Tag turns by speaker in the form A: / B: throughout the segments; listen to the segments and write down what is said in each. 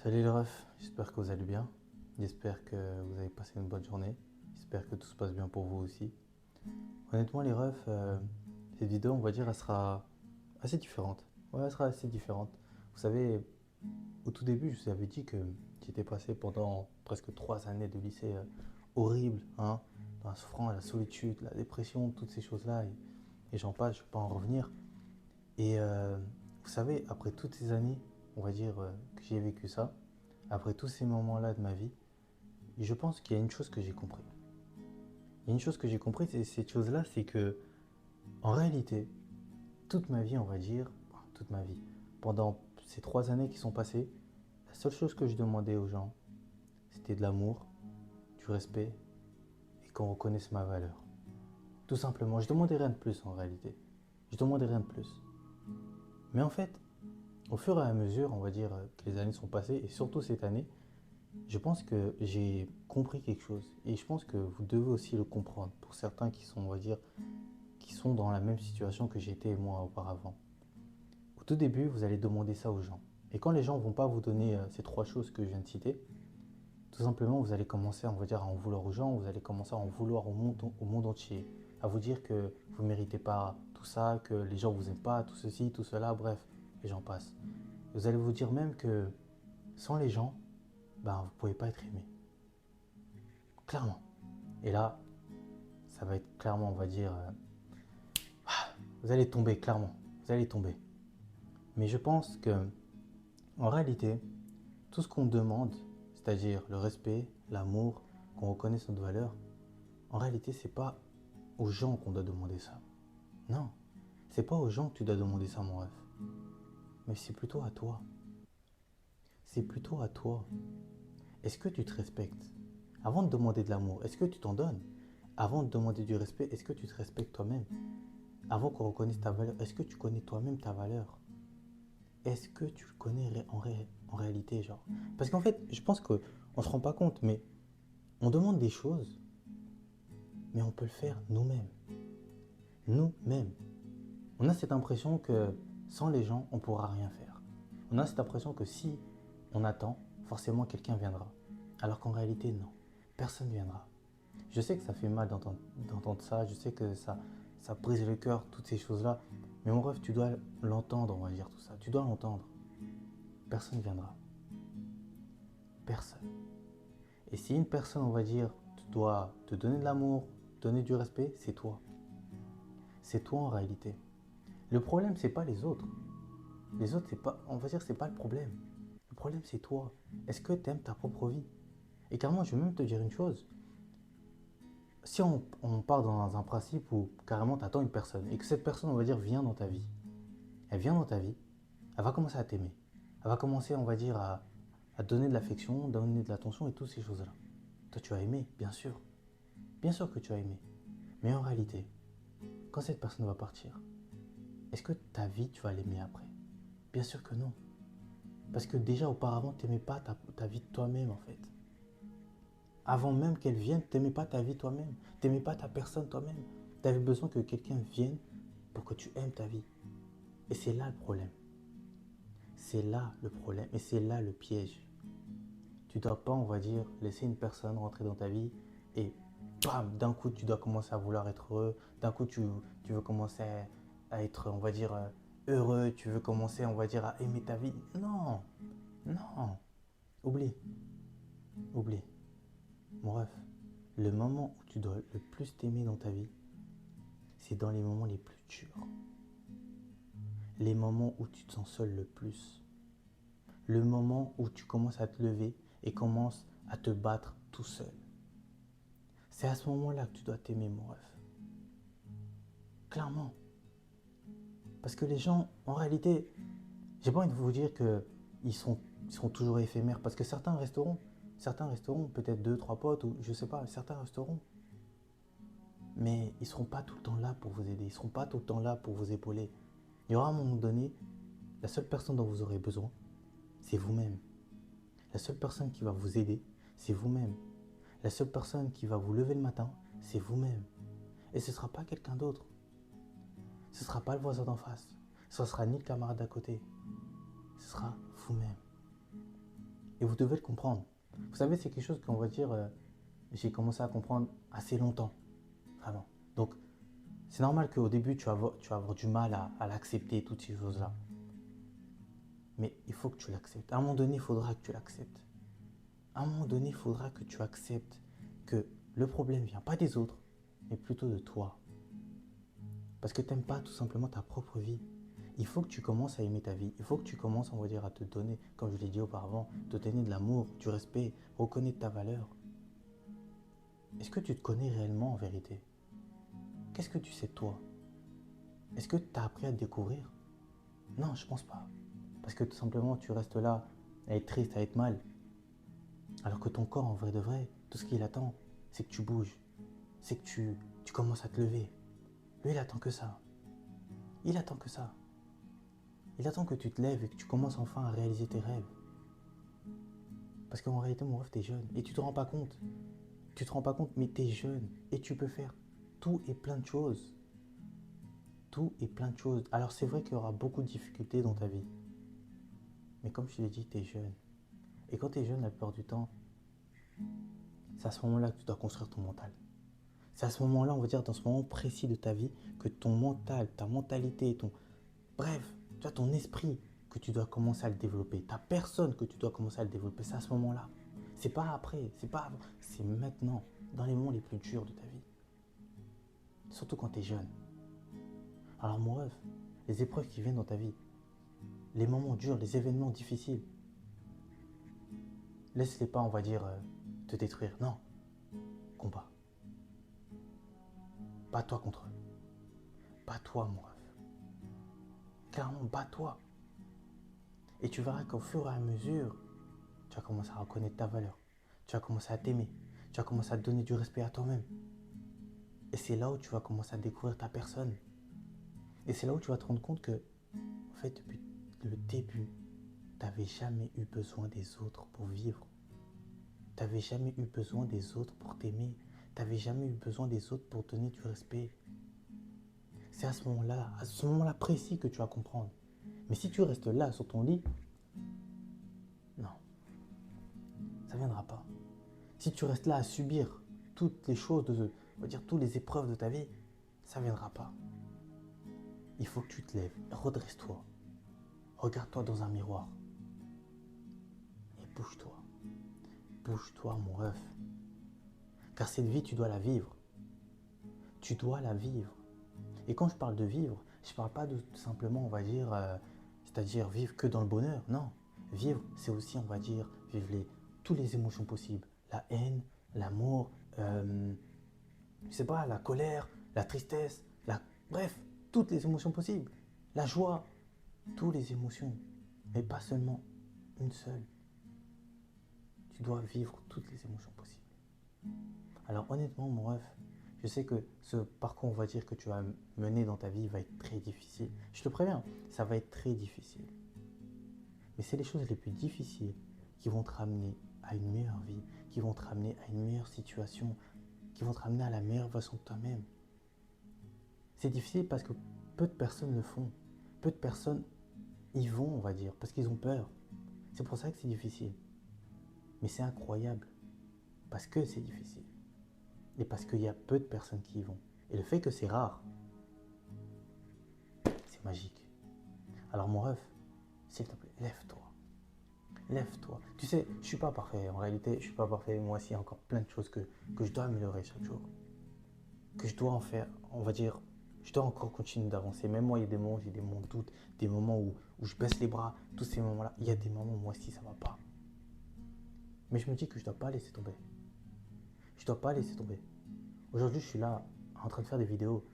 A: Salut les refs, j'espère que vous allez bien. J'espère que vous avez passé une bonne journée. J'espère que tout se passe bien pour vous aussi. Honnêtement les refs, cette vidéo on va dire elle sera assez différente. Ouais, elle sera assez différente. Vous savez, au tout début je vous avais dit que j'étais passé pendant presque 3 années de lycée horrible, hein, dans la souffrance, la solitude, la dépression, toutes ces choses-là et j'en passe, je ne vais pas en revenir. Et vous savez, après toutes ces années, on va dire que j'ai vécu ça, après tous ces moments-là de ma vie, je pense qu'il y a une chose que j'ai compris. Il y a une chose que j'ai compris, c'est cette chose-là, c'est que en réalité, toute ma vie, on va dire, toute ma vie, pendant ces 3 années qui sont passées, la seule chose que je demandais aux gens, c'était de l'amour, du respect et qu'on reconnaisse ma valeur. Tout simplement, je demandais rien de plus en réalité. Je demandais rien de plus. Mais en fait, au fur et à mesure, on va dire que les années sont passées, et surtout cette année, je pense que j'ai compris quelque chose et je pense que vous devez aussi le comprendre pour certains qui sont, on va dire, qui sont dans la même situation que j'étais moi auparavant. Au tout début, vous allez demander ça aux gens. Et quand les gens ne vont pas vous donner ces trois choses que je viens de citer, tout simplement, vous allez commencer, on va dire, à en vouloir aux gens, vous allez commencer à en vouloir au monde entier, à vous dire que vous ne méritez pas tout ça, que les gens ne vous aiment pas, tout ceci, tout cela, bref, et j'en passe. Vous allez vous dire même que sans les gens, ben, vous ne pouvez pas être aimé. Clairement. Et là, ça va être clairement, on va dire, vous allez tomber, clairement. Vous allez tomber. Mais je pense que, en réalité, tout ce qu'on demande, c'est-à-dire le respect, l'amour, qu'on reconnaisse notre valeur, en réalité, c'est pas aux gens qu'on doit demander ça. Non, c'est pas aux gens que tu dois demander ça, mon ref. Mais c'est plutôt à toi. C'est plutôt à toi. Est-ce que tu te respectes? Avant de demander de l'amour, est-ce que tu t'en donnes? Avant de demander du respect, est-ce que tu te respectes toi-même? Avant qu'on reconnaisse ta valeur, est-ce que tu connais toi-même ta valeur? Est-ce que tu le connais en réalité, genre? Parce qu'en fait, je pense qu'on ne se rend pas compte, mais on demande des choses, mais on peut le faire nous-mêmes. Nous-mêmes. On a cette impression que sans les gens, on ne pourra rien faire. On a cette impression que si on attend, forcément quelqu'un viendra. Alors qu'en réalité, non. Personne ne viendra. Je sais que ça fait mal d'entendre ça, je sais que ça brise le cœur, toutes ces choses-là. Mais mon rêve, tu dois l'entendre, on va dire tout ça. Tu dois l'entendre. Personne ne viendra. Personne. Et si une personne, on va dire, doit te donner de l'amour, donner du respect, c'est toi. C'est toi en réalité. Le problème, c'est pas les autres. Les autres, c'est pas, on va dire, c'est pas le problème. Le problème, c'est toi. Est-ce que tu aimes ta propre vie? Et carrément, je vais même te dire une chose. Si on part dans un principe où carrément tu attends une personne et que cette personne, on va dire, vient dans ta vie, elle vient dans ta vie, elle va commencer à t'aimer. Elle va commencer, on va dire, à donner de l'affection, donner de l'attention et toutes ces choses-là. Toi, tu as aimé, bien sûr. Bien sûr que tu as aimé. Mais en réalité, quand cette personne va partir, est-ce que ta vie, tu vas l'aimer après? Bien sûr que non. Parce que déjà, auparavant, tu n'aimais pas ta vie de toi-même, en fait. Avant même qu'elle vienne, tu n'aimais pas ta vie toi-même. Tu n'aimais pas ta personne toi-même. Tu avais besoin que quelqu'un vienne pour que tu aimes ta vie. Et c'est là le problème. C'est là le problème. Et c'est là le piège. Tu ne dois pas, on va dire, laisser une personne rentrer dans ta vie et bam, d'un coup, tu dois commencer à vouloir être heureux. D'un coup, tu veux commencer à être, on va dire, heureux. Tu veux commencer, on va dire, à aimer ta vie. Non, non. Oublie, oublie. Mon ref, le moment où tu dois le plus t'aimer dans ta vie, c'est dans les moments les plus durs. Les moments où tu te sens seul le plus. Le moment où tu commences à te lever et commences à te battre tout seul. C'est à ce moment-là que tu dois t'aimer, mon ref. Clairement. Parce que les gens, en réalité, j'ai pas envie de vous dire qu'ils seront toujours éphémères. Parce que certains resteront, peut-être deux, trois potes, ou je sais pas, certains resteront. Mais ils ne seront pas tout le temps là pour vous aider. Ils ne seront pas tout le temps là pour vous épauler. Il y aura un moment donné, la seule personne dont vous aurez besoin, c'est vous-même. La seule personne qui va vous aider, c'est vous-même. La seule personne qui va vous lever le matin, c'est vous-même. Et ce ne sera pas quelqu'un d'autre. Ce ne sera pas le voisin d'en face. Ce ne sera ni le camarade d'à côté. Ce sera vous-même. Et vous devez le comprendre. Vous savez, c'est quelque chose qu'on va dire, j'ai commencé à comprendre assez longtemps. Vraiment. Donc, c'est normal qu'au début, tu vas avoir du mal à l'accepter, toutes ces choses-là. Mais il faut que tu l'acceptes. À un moment donné, il faudra que tu l'acceptes. À un moment donné, il faudra que tu acceptes que le problème vient pas des autres, mais plutôt de toi. Parce que tu n'aimes pas tout simplement ta propre vie. Il faut que tu commences à aimer ta vie. Il faut que tu commences, on va dire, à te donner, comme je l'ai dit auparavant, te donner de l'amour, du respect, reconnaître ta valeur. Est-ce que tu te connais réellement en vérité? Qu'est-ce que tu sais de toi? Est-ce que tu as appris à te découvrir? Non, je pense pas. Parce que tout simplement, tu restes là à être triste, à être mal. Alors que ton corps, en vrai de vrai, tout ce qu'il attend, c'est que tu bouges. C'est que tu commences à te lever. Lui, il attend que ça. Il attend que ça. Il attend que tu te lèves et que tu commences enfin à réaliser tes rêves. Parce qu'en réalité, mon rêve, t'es jeune. Et tu te rends pas compte. Tu te rends pas compte, mais t'es jeune. Et tu peux faire tout et plein de choses. Tout et plein de choses. Alors c'est vrai qu'il y aura beaucoup de difficultés dans ta vie. Mais comme je te l'ai dit, t'es jeune. Et quand t'es jeune, la plupart du temps, c'est à ce moment-là que tu dois construire ton mental. C'est à ce moment-là, on va dire, dans ce moment précis de ta vie, que ton mental, ta mentalité, bref, tu as ton esprit que tu dois commencer à le développer. Ta personne que tu dois commencer à le développer. C'est à ce moment-là. C'est pas après, c'est pas avant. C'est maintenant, dans les moments les plus durs de ta vie. Surtout quand tu es jeune. Alors mon rêve, les épreuves qui viennent dans ta vie, les moments durs, les événements difficiles, laisse-les pas, on va dire, te détruire. Non, combat. Bats-toi contre eux. Bats-toi, mon rêve. Clairement, bats-toi. Et tu verras qu'au fur et à mesure, tu vas commencer à reconnaître ta valeur. Tu vas commencer à t'aimer. Tu vas commencer à te donner du respect à toi-même. Et c'est là où tu vas commencer à découvrir ta personne. Et c'est là où tu vas te rendre compte que, en fait, depuis le début, tu n'avais jamais eu besoin des autres pour vivre. Tu n'avais jamais eu besoin des autres pour t'aimer. Tu n'avais jamais eu besoin des autres pour te donner du respect. C'est à ce moment-là précis que tu vas comprendre. Mais si tu restes là sur ton lit, non, ça ne viendra pas. Si tu restes là à subir toutes les choses, on va dire toutes les épreuves de ta vie, ça ne viendra pas. Il faut que tu te lèves, redresse-toi, regarde-toi dans un miroir et bouge-toi. Bouge-toi, mon ref. Car cette vie, tu dois la vivre. Tu dois la vivre. Et quand je parle de vivre, je ne parle pas de tout simplement, on va dire, c'est-à-dire vivre que dans le bonheur. Non. Vivre, c'est aussi, on va dire, vivre toutes les émotions possibles. La haine, l'amour, je sais pas, la colère, la tristesse, bref, toutes les émotions possibles. La joie, toutes les émotions. Mais pas seulement une seule. Tu dois vivre toutes les émotions possibles. Alors honnêtement, mon ref, je sais que ce parcours, on va dire, que tu vas mener dans ta vie va être très difficile. Je te préviens, ça va être très difficile. Mais c'est les choses les plus difficiles qui vont te ramener à une meilleure vie, qui vont te ramener à une meilleure situation, qui vont te ramener à la meilleure version de toi-même. C'est difficile parce que peu de personnes le font. Peu de personnes y vont, on va dire, parce qu'ils ont peur. C'est pour ça que c'est difficile. Mais c'est incroyable, parce que c'est difficile. Et parce qu'il y a peu de personnes qui y vont. Et le fait que c'est rare, c'est magique. Alors mon ref, s'il te plaît, lève-toi. Lève-toi. Tu sais, je ne suis pas parfait. En réalité, je ne suis pas parfait. Moi aussi, il y a encore plein de choses que je dois améliorer chaque jour. Que je dois en faire, on va dire, je dois encore continuer d'avancer. Même moi, il y a des moments où j'ai des moments de doute, des moments où je baisse les bras, tous ces moments-là. Il y a des moments où moi aussi, ça ne va pas. Mais je me dis que je ne dois pas laisser tomber. Je ne dois pas laisser tomber. Aujourd'hui, je suis là, en train de faire des vidéos.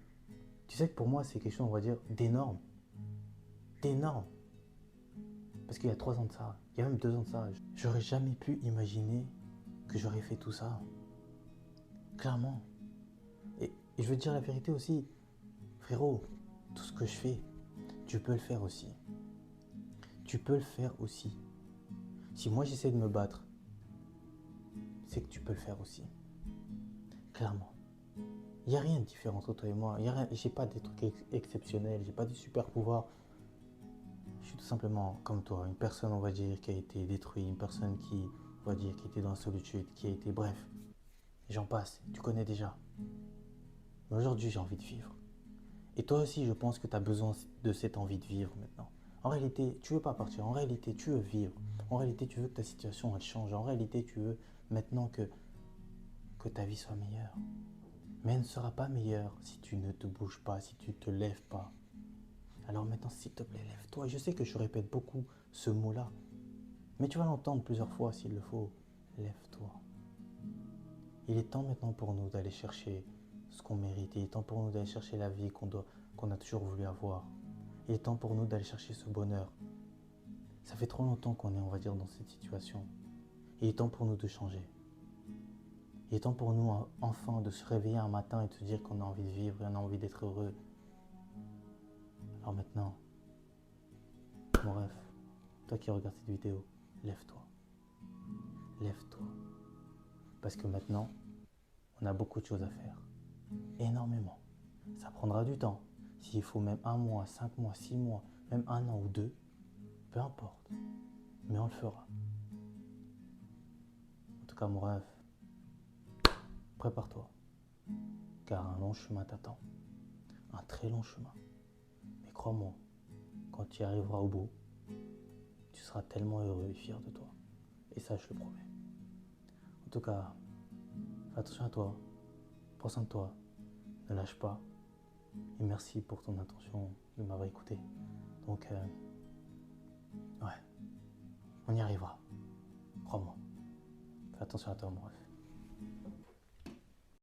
A: Tu sais que pour moi, c'est quelque chose, on va dire, d'énorme. D'énorme. Parce qu'il y a 3 ans de ça, il y a même 2 ans de ça, j'aurais jamais pu imaginer que j'aurais fait tout ça. Clairement. Et je veux te dire la vérité aussi. Frérot, tout ce que je fais, tu peux le faire aussi. Tu peux le faire aussi. Si moi j'essaie de me battre, c'est que tu peux le faire aussi. Clairement. Il n'y a rien de différent entre toi et moi. J'ai pas des trucs exceptionnels, j'ai pas des super pouvoirs. Je suis tout simplement comme toi, une personne, on va dire, qui a été détruite, une personne qui, on va dire, qui était dans la solitude, qui a été, bref, et j'en passe, tu connais déjà. Mais aujourd'hui, j'ai envie de vivre. Et toi aussi, je pense que tu as besoin de cette envie de vivre maintenant. En réalité, tu veux pas partir. En réalité, tu veux vivre. En réalité, tu veux que ta situation, elle change. En réalité, tu veux maintenant que ta vie soit meilleure. Mais elle ne sera pas meilleure si tu ne te bouges pas, si tu ne te lèves pas. Alors maintenant, s'il te plaît, lève-toi. Je sais que je répète beaucoup ce mot-là, mais tu vas l'entendre plusieurs fois s'il le faut. Lève-toi. Il est temps maintenant pour nous d'aller chercher ce qu'on mérite. Il est temps pour nous d'aller chercher la vie qu'on a toujours voulu avoir. Il est temps pour nous d'aller chercher ce bonheur. Ça fait trop longtemps qu'on est, on va dire, dans cette situation. Il est temps pour nous de changer. Il est temps pour nous, enfin, de se réveiller un matin et de se dire qu'on a envie de vivre et on a envie d'être heureux. Alors maintenant, mon rêve, toi qui regardes cette vidéo, lève-toi. Lève-toi. Parce que maintenant, on a beaucoup de choses à faire. Énormément. Ça prendra du temps. S'il faut même 1 mois, 5 mois, 6 mois, même 1 an ou 2, peu importe. Mais on le fera. En tout cas, mon rêve, prépare-toi. Car un long chemin t'attend. Un très long chemin. Mais crois-moi, quand tu y arriveras au bout, tu seras tellement heureux et fier de toi. Et ça, je le promets. En tout cas, fais attention à toi. Prends soin de toi. Ne lâche pas. Et merci pour ton attention de m'avoir écouté. Donc, ouais, on y arrivera. Crois-moi. Fais attention à toi, mon ref.